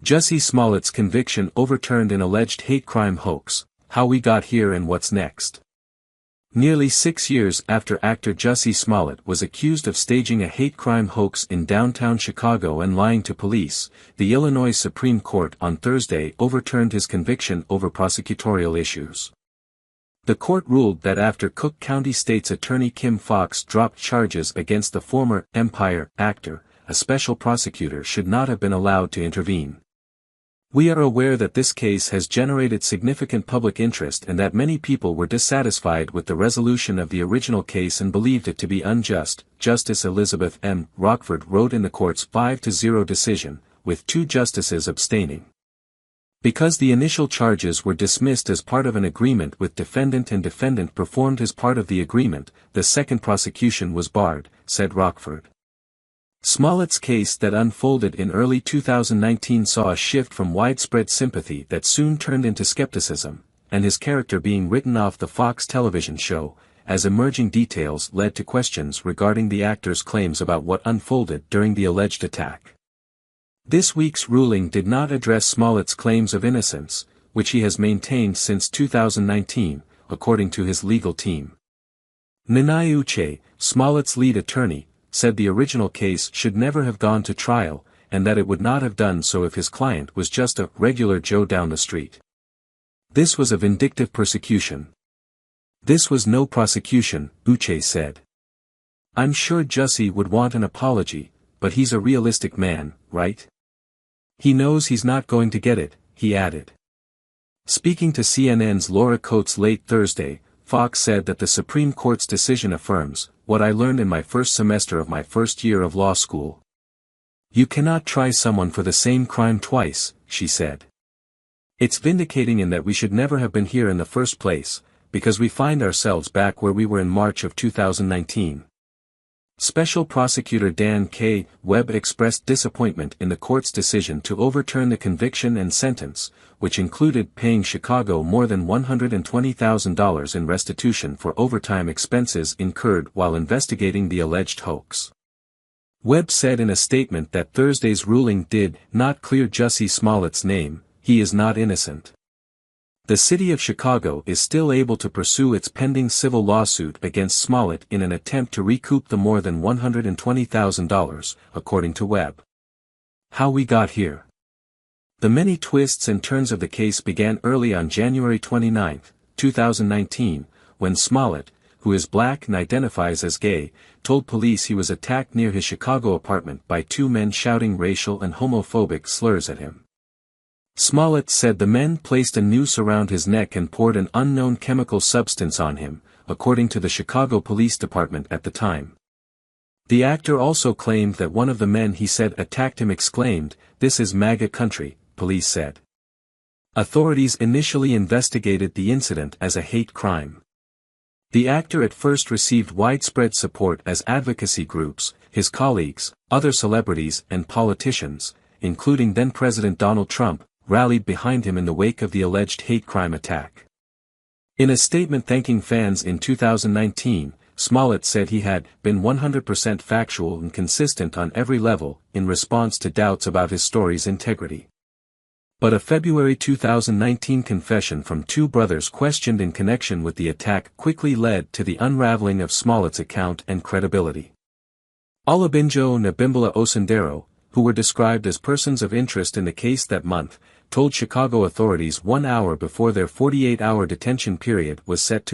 Jussie Smollett's conviction overturned in alleged hate crime hoax, how we got here and what's next. Nearly 6 years after actor Jussie Smollett was accused of staging a hate crime hoax in downtown Chicago and lying to police, the Illinois Supreme Court on Thursday overturned his conviction over prosecutorial issues. The court ruled that after Cook County State's Attorney Kim Foxx dropped charges against the former Empire actor, a special prosecutor should not have been allowed to intervene. We are aware that this case has generated significant public interest and that many people were dissatisfied with the resolution of the original case and believed it to be unjust, Justice Elizabeth M. Rockford wrote in the court's 5-0 decision, with 2 justices abstaining. Because the initial charges were dismissed as part of an agreement with defendant and defendant performed as part of the agreement, the second prosecution was barred, said Rockford. Smollett's case that unfolded in early 2019 saw a shift from widespread sympathy that soon turned into skepticism, and his character being written off the Fox television show, as emerging details led to questions regarding the actor's claims about what unfolded during the alleged attack. This week's ruling did not address Smollett's claims of innocence, which he has maintained since 2019, according to his legal team. Nanai Uche, Smollett's lead attorney, said the original case should never have gone to trial, and that it would not have done so if his client was just a regular Joe down the street. This was a vindictive persecution. This was no prosecution, Uche said. I'm sure Jussie would want an apology, but he's a realistic man, right? He knows he's not going to get it, he added. Speaking to CNN's Laura Coates late Thursday, Fox said that the Supreme Court's decision affirms what I learned in my first semester of my first year of law school. You cannot try someone for the same crime twice, she said. It's vindicating in that we should never have been here in the first place, because we find ourselves back where we were in March of 2019. Special Prosecutor Dan K. Webb expressed disappointment in the court's decision to overturn the conviction and sentence, which included paying Chicago more than $120,000 in restitution for overtime expenses incurred while investigating the alleged hoax. Webb said in a statement that Thursday's ruling did not clear Jussie Smollett's name. He is not innocent. The city of Chicago is still able to pursue its pending civil lawsuit against Smollett in an attempt to recoup the more than $120,000, according to Webb. How we got here. The many twists and turns of the case began early on January 29, 2019, when Smollett, who is black and identifies as gay, told police he was attacked near his Chicago apartment by 2 men shouting racial and homophobic slurs at him. Smollett said the men placed a noose around his neck and poured an unknown chemical substance on him, according to the Chicago Police Department at the time. The actor also claimed that one of the men he said attacked him exclaimed, "This is MAGA country," police said. Authorities initially investigated the incident as a hate crime. The actor at first received widespread support as advocacy groups, his colleagues, other celebrities and politicians, including then-President Donald Trump, rallied behind him in the wake of the alleged hate crime attack. In a statement thanking fans in 2019, Smollett said he had been 100% factual and consistent on every level, in response to doubts about his story's integrity. But a February 2019 confession from 2 brothers questioned in connection with the attack quickly led to the unraveling of Smollett's account and credibility. Olabinjo Nabimbala Osundero, who were described as persons of interest in the case that month, told Chicago authorities 1 hour before their 48-hour detention period was set to